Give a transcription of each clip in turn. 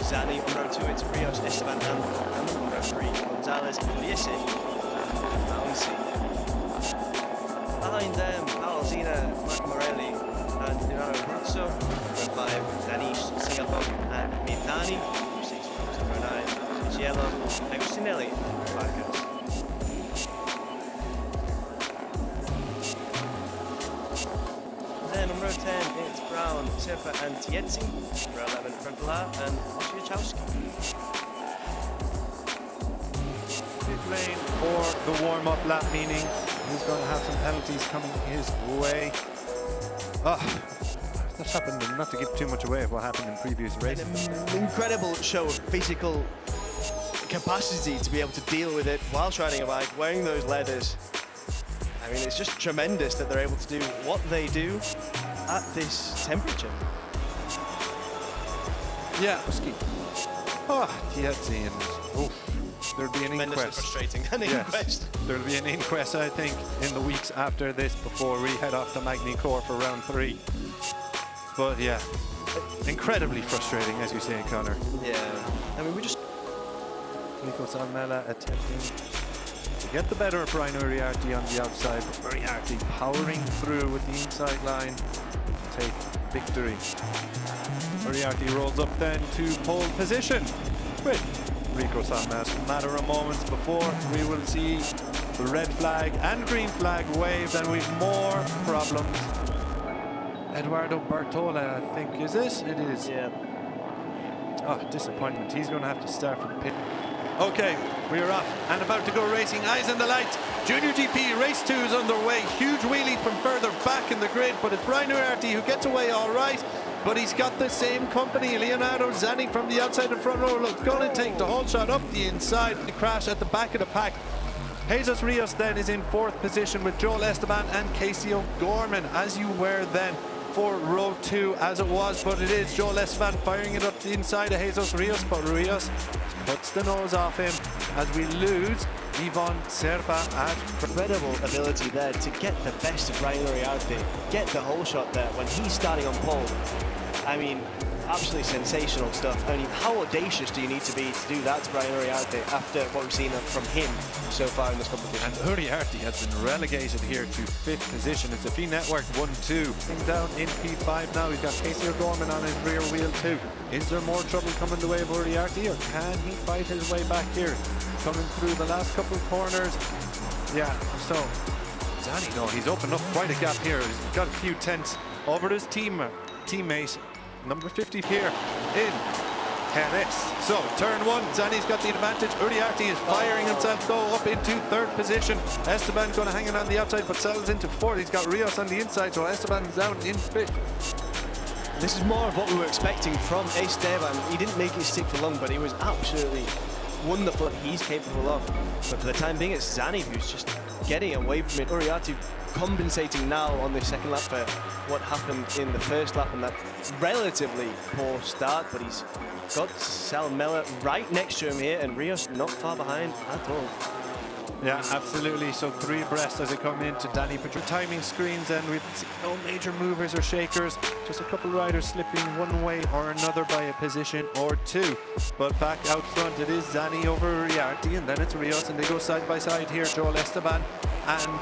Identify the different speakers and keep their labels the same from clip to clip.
Speaker 1: Zani on row 2, it's Rios, Esteban, and on row 3, Gonzalez, Liese, and Bouncy. Behind them, Alzina, Marc Morelli, and Leonardo Ruzzo. Row 5, Danish, Singapore, and Mithani. Row 6, row 9, Cielo, Agustinelli, Marquez. Then on row 10, it's Brown, Serpa, and Tietzi. Row 11, Frontala, and Wojciechowski.
Speaker 2: Pit lane for the warm-up lap, meaning he's going to have some penalties coming his way. That happened, not to give too much away of what happened in previous races.
Speaker 1: An incredible show of physical capacity to be able to deal with it whilst riding a bike, wearing those leathers. I mean, it's just tremendous that they're able to do what they do at this temperature.
Speaker 2: Yeah, Tietzi, and there'll be an inquest.
Speaker 1: Frustrating. An inquest.
Speaker 2: There'll be an inquest, I think, in the weeks after this before we head off to Magny-Cours for round 3. But yeah, incredibly frustrating, as you say, Connor.
Speaker 1: Yeah, I mean, we just...
Speaker 2: Nico Salmela attempting to get the better of Brian Uriarte on the outside, but Uriarte powering through with the inside line to take victory. Uriarte rolls up then to pole position with Rico Salmas. A matter of moments before we will see the red flag and green flag waved, and we've more problems. Eduardo Bartola, I think, is this? It is.
Speaker 1: Yeah.
Speaker 2: Oh, disappointment. He's going to have to start from pit. Okay, we are off and about to go racing. Eyes on the light. Junior GP race 2 is underway. Huge wheelie from further back in the grid, but it's Brian Uriarte who gets away all right. But he's got the same company, Leonardo Zani from the outside and front row. Look, going to take the whole shot up the inside. The crash at the back of the pack. Jesus Rios then is in 4th position with Joel Esteban and Casey O'Gorman, as you were then for row 2 as it was, but it is Joel Esteban firing it up the inside of Jesus Rios, but Rios cuts the nose off him as we lose Ivan Serpa at...
Speaker 1: Incredible ability there to get the best of Brian Uriarte, get the whole shot there when he's starting on pole. I mean, absolutely sensational stuff. I mean, how audacious do you need to be to do that to Brian Uriarte after what we've seen from him so far in this competition?
Speaker 2: And Uriarte has been relegated here to 5th position. It's a P Network 1-2. Down in P5 now. He's got Casey O'Gorman on his rear wheel too. Is there more trouble coming the way of Uriarte, or can he fight his way back here? Coming through the last couple of corners. Yeah, so Zani, no, he's opened up quite a gap here. He's got a few tenths over his teammate, number 50 here in Jerez. So turn 1, Zani's got the advantage. Uriarte is firing himself though up into 3rd position. Esteban going to hang it on the outside, but settles into 4th. He's got Rios on the inside, so Esteban's down in 5th.
Speaker 1: This is more of what we were expecting from Esteban. He didn't make it stick for long, but he was absolutely wonderful what he's capable of. But for the time being, it's Zani who's just getting away from it. Uriarte compensating now on the second lap for what happened in the first lap and that relatively poor start, but he's got Salmela right next to him here, and Rios not far behind at all.
Speaker 2: Yeah, absolutely. So 3 abreast as they come into Danny Petru. Timing screens, and we've seen no major movers or shakers. Just a couple riders slipping one way or another by a position or 2. But back out front, it is Zani over Uriarte, and then it's Rios, and they go side by side here. Joel Esteban and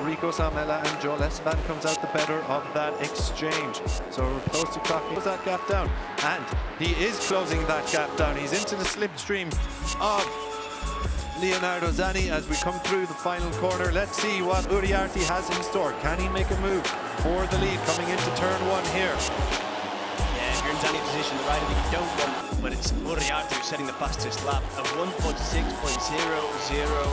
Speaker 2: Rico Salmela, and Joel Esteban comes out the better of that exchange. So we're close to clocking that gap down, and he is closing that gap down. He's into the slipstream of Leonardo Zani as we come through the final corner. Let's see what Uriarte has in store. Can he make a move for the lead coming into turn 1 here?
Speaker 1: Yeah, if you're in Zani's position, the rider that you don't want, but it's Uriarte who's setting the fastest lap of 1:46.004.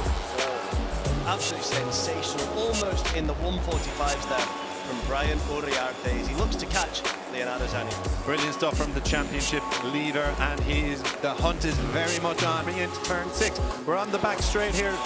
Speaker 1: Absolutely sensational, almost in the 1:45s there from Brian Uriarte as he looks to catch Leonardo Zani.
Speaker 2: Brilliant stuff from the championship leader, and the hunt is very much on. Bring into turn 6. We're on the back straight here.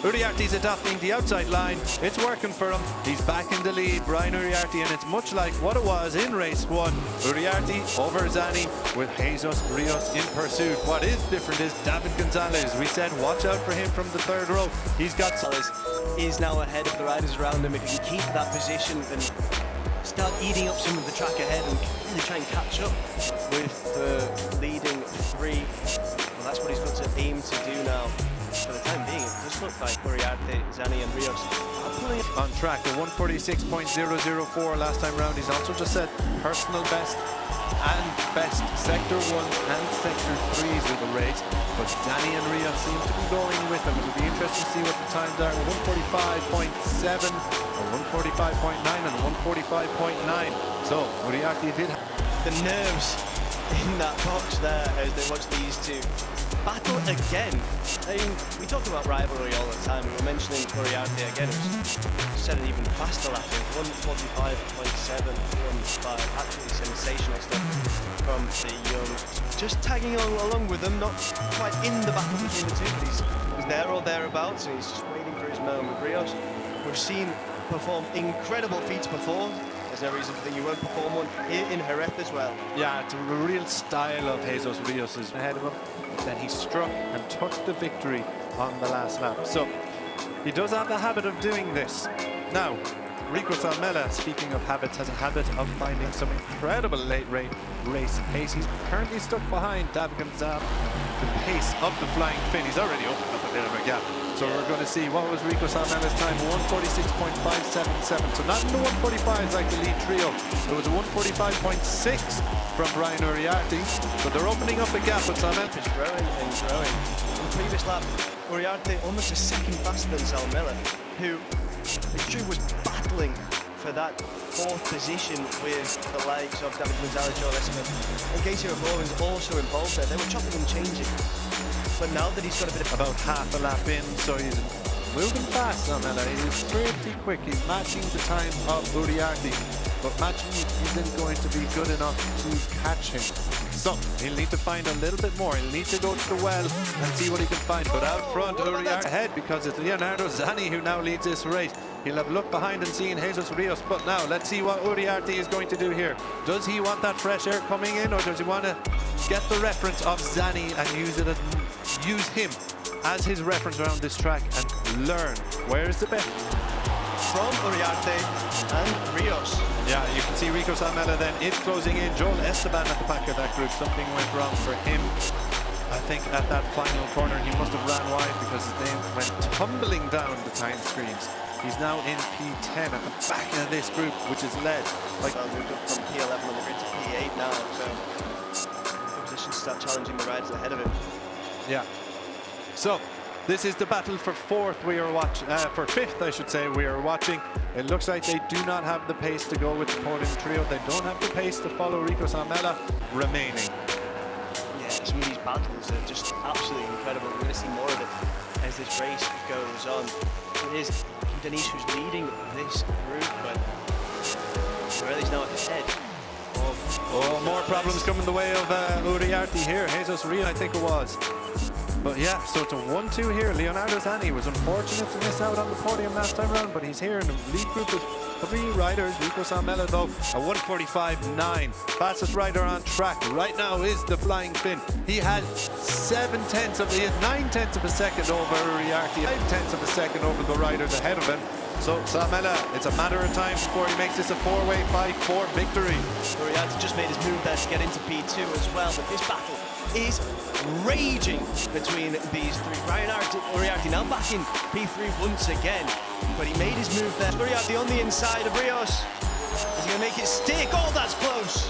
Speaker 2: Uriarte's adopting the outside line. It's working for him. He's back in the lead, Brian Uriarte, and it's much like what it was in race 1. Uriarte over Zani with Jesus Rios in pursuit. What is different is David Gonzalez. We said watch out for him from the 3rd row. He's got...
Speaker 1: is now ahead of the riders around him. If he can keep that position and start eating up some of the track ahead and really try and catch up with the leading 3, well, that's what he's got to aim to do now. For the time being, it does look like Uriarte, Zani and Rios are pulling it
Speaker 2: on track. A 146.004 last time round. He's also just set personal best and best sector 1 and sector 3s with the race, but Zani and Rios seem to be going with him. It'll be interesting to see what the times are. 145.7, a 145.9 and a 145.9. So Uriarte did
Speaker 1: the nerves in that box there as they watch these two battle again. I mean, we talk about rivalry all the time. We were mentioning Uriarte again. It was set an even faster lap. 145.7 by absolutely sensational stuff from the young. Just tagging along with them, not quite in the battle between the two, but he's there or thereabouts, and he's just waiting for his moment. Rios, we've seen perform incredible feats before. There's no reason to think he won't perform one here in Jerez as well.
Speaker 2: Yeah, it's a real style of Jesus Rios is ahead of him. Then he struck and took the victory on the last lap. So he does have the habit of doing this. Now, Rico Salmela, speaking of habits, has a habit of finding some incredible late race pace. He's currently stuck behind David Gonzalez. The pace of the Flying Finn. He's already opened up a bit of a gap. So we're going to see what was Rico Salmela's time, 146.577. So not in the 145s like the lead trio. It was a 145.6 from Brian Uriarte. But they're opening up a gap with Salmela.
Speaker 1: It's growing and growing. In the previous lap, Uriarte almost a second faster than Salmela, who it's true was battling for that 4th position with the likes of David Gonzalez, Joel Esserman, and Casey O'Gorman's also involved there. They were chopping and changing. But now that he's got a bit of...
Speaker 2: About half a lap in, so he's moving fast, Salmela. He's pretty quick. He's matching the time of Uriarte, but matching isn't going to be good enough to catch him. So he'll need to find a little bit more. He'll need to go to the well and see what he can find. But out front, Uriarte ahead because it's Leonardo Zani who now leads this race. He'll have looked behind and seen Jesus Rios. But now let's see what Uriarte is going to do here. Does he want that fresh air coming in, or does he want to get the reference of Zani and use him as his reference around this track and learn where is the best?
Speaker 1: From Uriarte and Rios.
Speaker 2: Yeah, you can see Rico Salmela then is closing in. Joel Esteban at the back of that group. Something went wrong for him. I think at that final corner he must have ran wide because his name went tumbling down the time screens. He's now in P10 at the back of this group, which is led by...
Speaker 1: Well, moved up from P11 on the grid to P8 now, so good position to start challenging the riders ahead of him.
Speaker 2: Yeah. So this is the battle for 4th. We are watching, for 5th, I should say. We are watching. It looks like they do not have the pace to go with the podium trio. They don't have the pace to follow Rico Salmela remaining.
Speaker 1: Yeah, some of these battles are just absolutely incredible. We're going to see more of it as this race goes on. It is Indonesia who's leading this group, but Pirelli's now ahead of...
Speaker 2: Oh, more problems coming the way of Uriarte here. Jesus Rios, I think it was. But yeah, so it's a 1-2 here. Leonardo Zani was unfortunate to miss out on the podium last time around, but he's here in the lead group with 3 riders. Rico Salmela, though, a 145.9. Fastest rider on track right now is the Flying Finn. He had 9/10 of a second over Uriarte, 5/10 of a second over the riders ahead of him. So Salmela, it's a matter of time before he makes this a 4-way fight for victory.
Speaker 1: Uriarte just made his move there to get into P2 as well, but this battle is raging between these 3. Brian Uriarte now back in P3 once again, but he made his move there. Uriarte on the inside of Rios. Is he going to make it stick? Oh, that's close.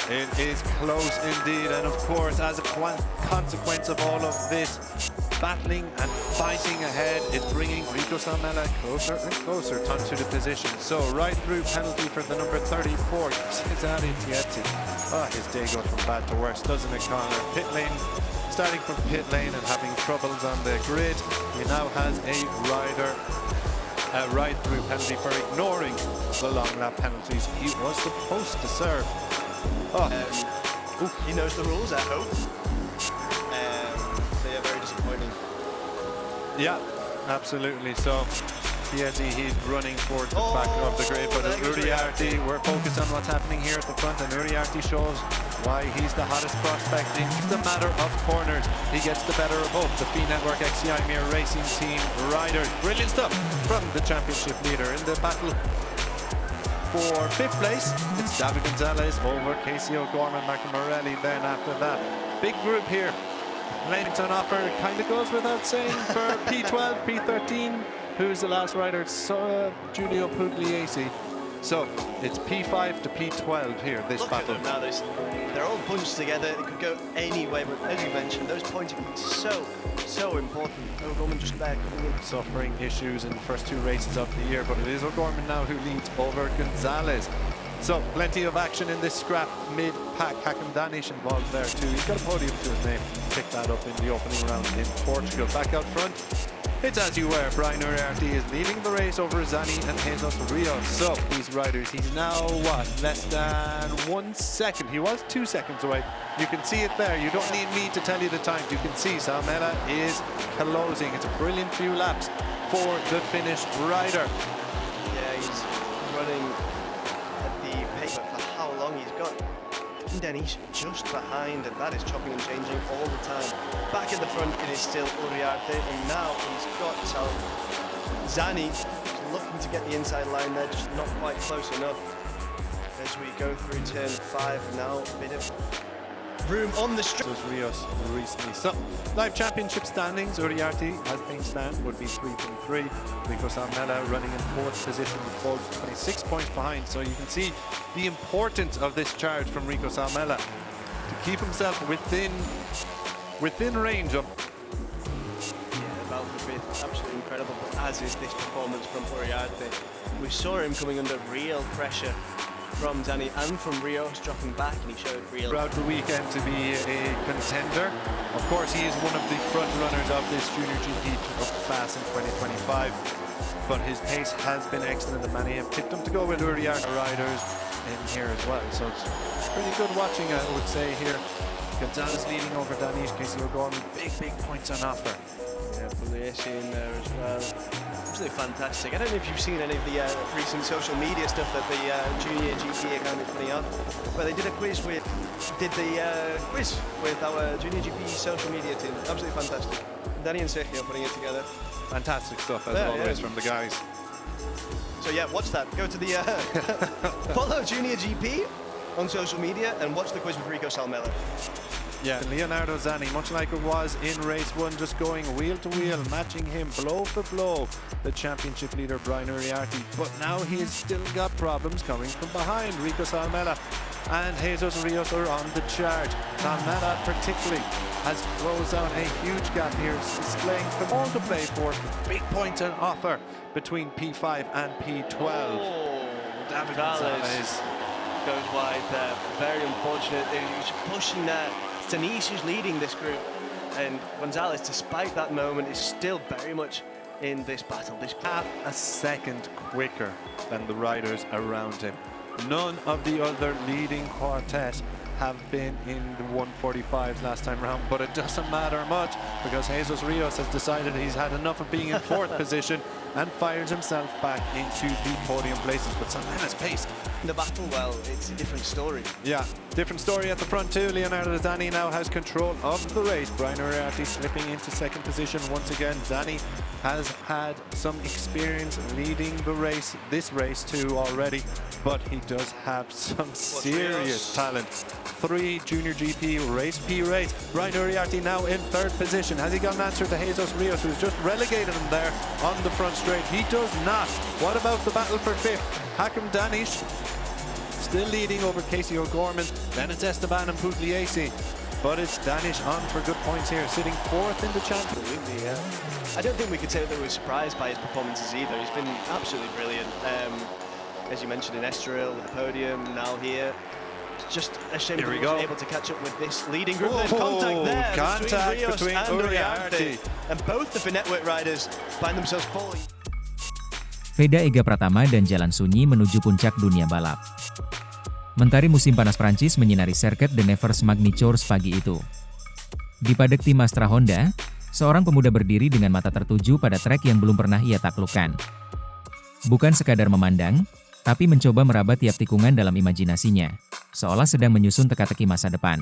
Speaker 2: It is close indeed, and of course, as a consequence of all of this battling and fighting ahead, it's bringing Rico Salmela closer and closer onto the position. So right through penalty for the number 34, Cesare Tietzi. Oh, his day goes from bad to worse, doesn't it, Connor? Pit lane, starting from pit lane and having troubles on the grid. He now has a rider right through penalty for ignoring the long lap penalties he was supposed to serve. Oh.
Speaker 1: He knows the rules, I hope. They are very disappointing.
Speaker 2: Yeah, absolutely. So he's running towards the back of the grid, but Uriarte, we're focused on what's happening here at the front, and Uriarte shows why he's the hottest prospect. It's a matter of corners. He gets the better of both the FE Network XCI Mir Racing Team riders. Brilliant stuff from the championship leader in the battle. For 5th place, it's David Gonzalez over Casey O'Gorman, Martin Morelli. Then after that, big group here. Lanes on offer, kind of goes without saying for P12, P13. Who's the last rider? It's Giulio Pugliese. So it's P5 to P12 here, this battle.
Speaker 1: Now they're all bunched together. It could go any way, but as you mentioned, those pointing points so important. O'Gorman just there.
Speaker 2: Suffering issues in the first 2 races of the year, but it is O'Gorman now who leads over Gonzalez. So plenty of action in this scrap mid-pack. Hakim Danish involved there too. He's got a podium to his name. Picked that up in the opening round in Portugal. Back out front, it's as you were. Brian Uriarte is leading the race over Zani and Jesus Rios. So these riders, he's now what, less than 1 second. He was 2 seconds away. You can see it there. You don't need me to tell you the times. You can see Salmela is closing. It's a brilliant few laps for the Finnish rider.
Speaker 1: Yeah, he's running at the pace for how long he's got. Danish just behind, and that is chopping and changing all the time. Back at the front, it is still Uriarte, and now he's got Zani looking to get the inside line there, just not quite close enough. As we go through turn 5 now, a bit of room on the strip.
Speaker 2: Rios recently. So, live championship standings, Uriarte, as things stand, would be 3 from 3. Rico Salmela running in 4th position with Fold 26 points behind. So you can see the importance of this charge from Rico Salmela to keep himself within range of.
Speaker 1: Yeah, the battle for 5th, absolutely incredible, but as is this performance from Uriarte. We saw him coming under real pressure from Zani and from Rios, dropping back, and he showed real.
Speaker 2: Throughout the weekend to be a contender. Of course, he is one of the front runners of this Junior GP class in 2025. But his pace has been excellent, and many have tipped him to go with Uriarte riders in here as well. So it's pretty good watching, I would say here. Gonzalez leading over Danish, Casey O'Gorman, big points on offer.
Speaker 1: Yeah, Pugliese in there as well. Absolutely fantastic. I don't know if you've seen any of the recent social media stuff that the Junior GP account is putting up, but they did a quiz with our Junior GP social media team. Absolutely fantastic. Danny and Sergio putting it together.
Speaker 2: Fantastic stuff as always from the guys.
Speaker 1: So yeah, watch that. Go to the follow Junior GP on social media and watch the quiz with Rico Salmela.
Speaker 2: Yeah, Leonardo Zani, much like it was in race 1, just going wheel to wheel, matching him blow for blow, the championship leader Brian Uriarte. But now he's still got problems coming from behind. Rico Salmela and Jesus Rios are on the charge. Salmela particularly has closed out a huge gap here, displaying from all to play for. Big points on offer between P5 and P12.
Speaker 1: Oh,
Speaker 2: David
Speaker 1: Gonzalez goes wide there. Very unfortunate. He's pushing that. Danish is leading this group, and Gonzalez, despite that moment, is still very much in this battle. This
Speaker 2: half a second quicker than the riders around him. None of the other leading quartet have been in the 145s last time around, but it doesn't matter much because Jesus Rios has decided he's had enough of being in 4th position and fires himself back into the podium places. But Salmela's pace
Speaker 1: in the battle, well, it's a different story.
Speaker 2: Yeah, different story at the front too. Leonardo Zani now has control of the race. Brian Uriarte slipping into 2nd position once again. Zani has had some experience leading the race, this race too already, but he does have some serious talent. 3 Junior GP race P race. Brian Uriarte now in 3rd position. Has he got an answer to Jesus Rios, who's just relegated him there on the front straight? He does not. What about the battle for 5th? Hakim Danish still leading over Casey O'Gorman. Then it's Esteban and Pugliese. But it's Danish on for good points here, sitting 4th in the championship.
Speaker 1: Yeah. I don't think we could say that we were surprised by his performances either. He's been absolutely brilliant. As you mentioned, in Estoril, with the podium, now here. It's just a shame that he wasn't able to catch up with this leading group. There's contact there between Rios and Uriarte. And both the network riders find themselves falling.
Speaker 3: Veda Ega Pratama dan Jalan Sunyi menuju puncak dunia balap. Mentari musim panas Prancis menyinari sirkuit de Nevers Magnitours pagi itu. Di paddock tim Astra Honda, seorang pemuda berdiri dengan mata tertuju pada trek yang belum pernah ia taklukkan. Bukan sekadar memandang, tapi mencoba meraba tiap tikungan dalam imajinasinya, seolah sedang menyusun teka-teki masa depan.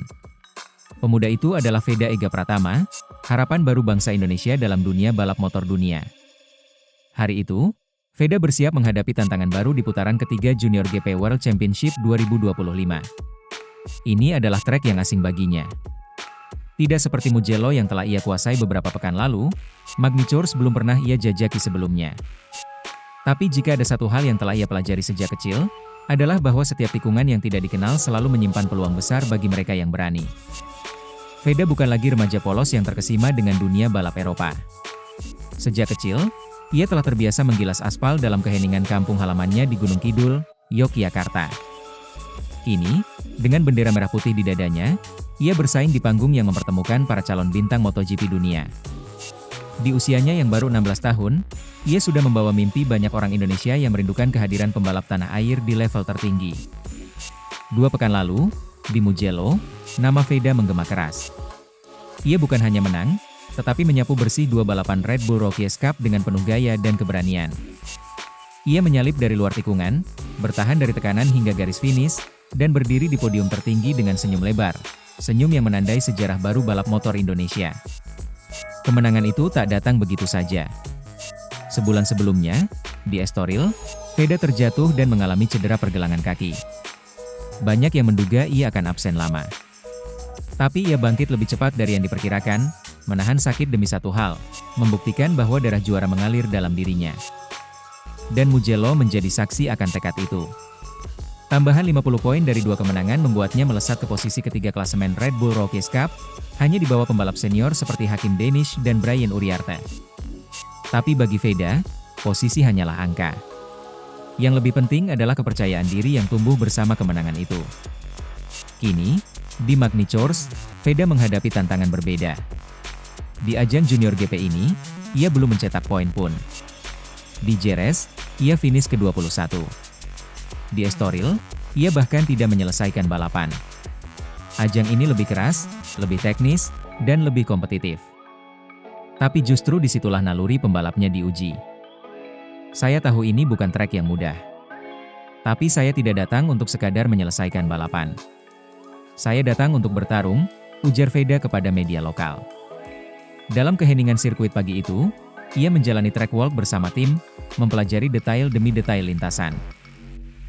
Speaker 3: Pemuda itu adalah Veda Ega Pratama, harapan baru bangsa Indonesia dalam dunia balap motor dunia. Hari itu, Veda bersiap menghadapi tantangan baru di putaran ketiga Junior GP World Championship 2025. Ini adalah trek yang asing baginya. Tidak seperti Mugello yang telah ia kuasai beberapa pekan lalu, Magny-Cours belum pernah ia jajaki sebelumnya. Tapi jika ada satu hal yang telah ia pelajari sejak kecil, adalah bahwa setiap tikungan yang tidak dikenal selalu menyimpan peluang besar bagi mereka yang berani. Veda bukan lagi remaja polos yang terkesima dengan dunia balap Eropa. Sejak kecil, ia telah terbiasa menggilas aspal dalam keheningan kampung halamannya di Gunung Kidul, Yogyakarta. Kini, dengan bendera merah putih di dadanya, ia bersaing di panggung yang mempertemukan para calon bintang MotoGP dunia. Di usianya yang baru 16 tahun, ia sudah membawa mimpi banyak orang Indonesia yang merindukan kehadiran pembalap tanah air di level tertinggi. 2 pekan lalu, di Mugello, nama Veda menggema keras. Ia bukan hanya menang, tetapi menyapu bersih 2 balapan Red Bull Rookies Cup dengan penuh gaya dan keberanian. Ia menyalip dari luar tikungan, bertahan dari tekanan hingga garis finish, dan berdiri di podium tertinggi dengan senyum lebar, senyum yang menandai sejarah baru balap motor Indonesia. Kemenangan itu tak datang begitu saja. Sebulan sebelumnya, di Estoril, Veda terjatuh dan mengalami cedera pergelangan kaki. Banyak yang menduga ia akan absen lama. Tapi ia bangkit lebih cepat dari yang diperkirakan, menahan sakit demi satu hal, membuktikan bahwa darah juara mengalir dalam dirinya. Dan Mugello menjadi saksi akan tekad itu. Tambahan 50 poin dari 2 kemenangan membuatnya melesat ke posisi ketiga klasemen Red Bull Rookies Cup, hanya di bawah pembalap senior seperti Hakim Danish dan Brian Uriarte. Tapi bagi Veda, posisi hanyalah angka. Yang lebih penting adalah kepercayaan diri yang tumbuh bersama kemenangan itu. Kini, di Magny-Cours, Veda menghadapi tantangan berbeda. Di ajang Junior GP ini, ia belum mencetak poin pun. Di Jerez, ia finish ke-21. Di Estoril, ia bahkan tidak menyelesaikan balapan. Ajang ini lebih keras, lebih teknis, dan lebih kompetitif. Tapi justru disitulah naluri pembalapnya diuji. Saya tahu ini bukan trek yang mudah. Tapi saya tidak datang untuk sekadar menyelesaikan balapan. Saya datang untuk bertarung, ujar Veda kepada media lokal. Dalam keheningan sirkuit pagi itu, ia menjalani track walk bersama tim, mempelajari detail demi detail lintasan.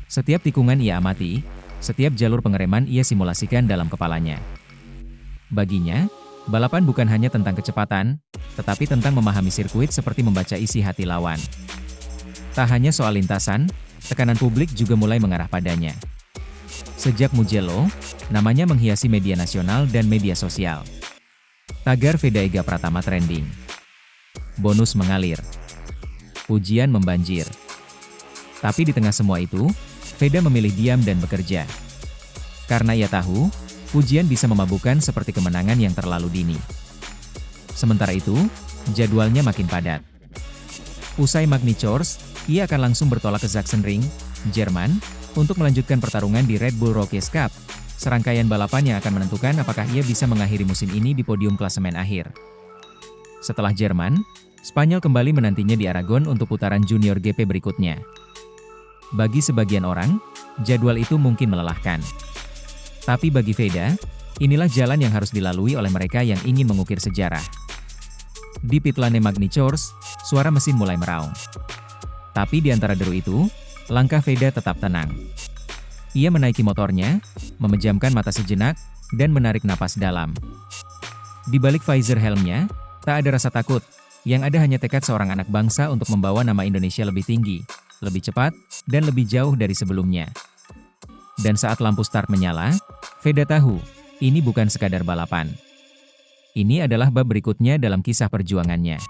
Speaker 3: Setiap tikungan ia amati, setiap jalur pengereman ia simulasikan dalam kepalanya. Baginya, balapan bukan hanya tentang kecepatan, tetapi tentang memahami sirkuit seperti membaca isi hati lawan. Tak hanya soal lintasan, tekanan publik juga mulai mengarah padanya. Sejak Mugello, namanya menghiasi media nasional dan media sosial. Tagar Veda Ega Pratama trending. Bonus mengalir. Pujian membanjir. Tapi di tengah semua itu, Veda memilih diam dan bekerja. Karena ia tahu, pujian bisa memabukkan seperti kemenangan yang terlalu dini. Sementara itu, jadwalnya makin padat. Usai Magny-Cours, ia akan langsung bertolak ke Sachsenring, Jerman, untuk melanjutkan pertarungan di Red Bull Rookies Cup, serangkaian balapan yang akan menentukan apakah ia bisa mengakhiri musim ini di podium klasemen akhir. Setelah Jerman, Spanyol kembali menantinya di Aragon untuk putaran Junior GP berikutnya. Bagi sebagian orang, jadwal itu mungkin melelahkan. Tapi bagi Veda, inilah jalan yang harus dilalui oleh mereka yang ingin mengukir sejarah. Di pit lane Magny-Cours, suara mesin mulai meraung. Tapi di antara deru itu, langkah Veda tetap tenang. Ia menaiki motornya, memejamkan mata sejenak, dan menarik napas dalam. Di balik visor helmnya, tak ada rasa takut, yang ada hanya tekad seorang anak bangsa untuk membawa nama Indonesia lebih tinggi, lebih cepat, dan lebih jauh dari sebelumnya. Dan saat lampu start menyala, Veda tahu, ini bukan sekadar balapan. Ini adalah bab berikutnya dalam kisah perjuangannya.